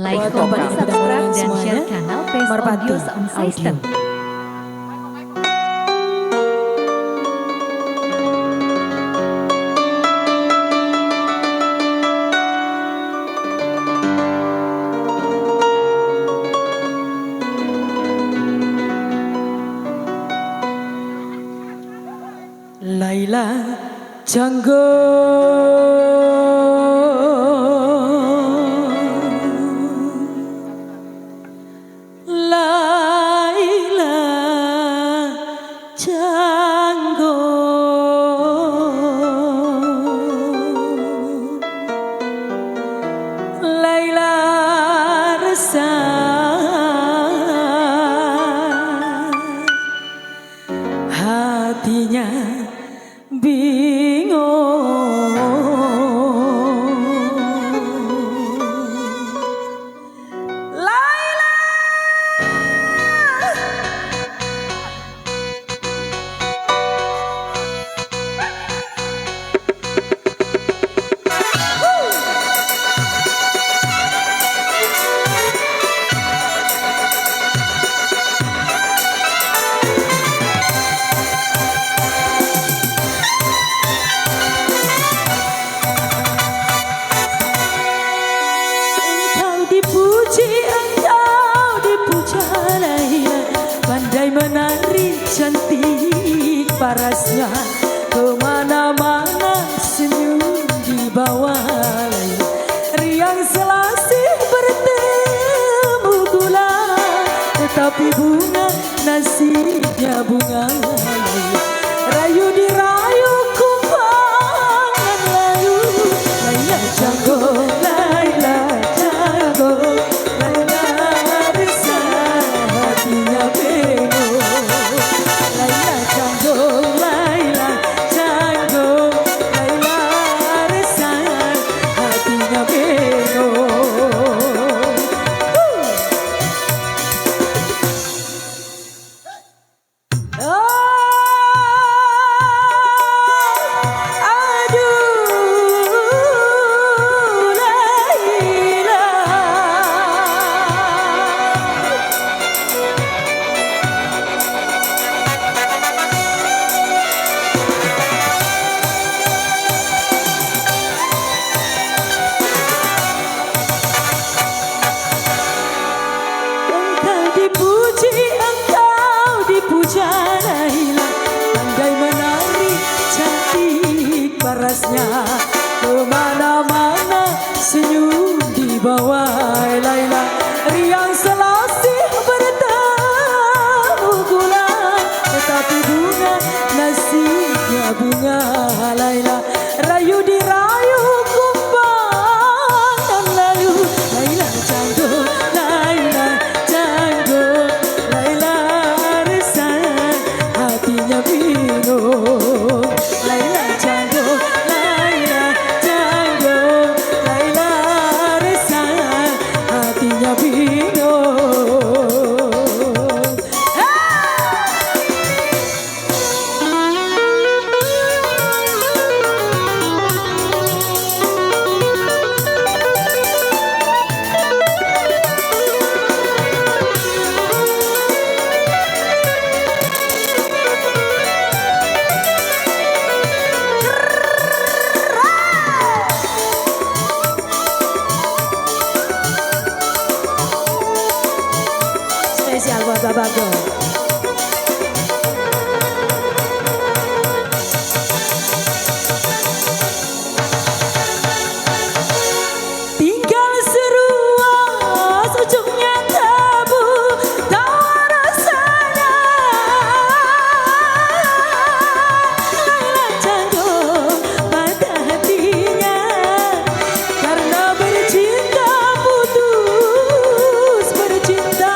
like, comment, subscribe, dan share channel Face Audio Sound System. Laila Janggo Laila Janggo Laila Rasa hatinya bingung. Laila menari cantik parasnya, kemana-mana senyum di bawah Laila. Riang selasih bertemu gula, tetapi bunga nasibnya bunga Laila. Rayu dirayu kumpangan layu, Laila Janggo, Laila Janggo, Laila bisa hatinya bingung. Laila Janggo, Laila Janggo, Laila rasa hatinya bingung. Dipuja Laila, pandai menari cantik parasnya, kemana-mana senyum di bawah Laila. Riang selasih bertemu gula, tetapi bunga nasibnya bunga Laila. Rayu dirayu kumpangan layu, Laila Janggo, Laila Janggo, Laila rasa hatinya bingung. Laila Janggo, Laila Janggo, Laila rasa hatinya bingung. Spesial buat Babago. Tinggal seruas ujungnya tabu, tawa rasanya. Laila Janggo pada hatinya, karena bercinta putus bercinta.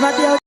Merpati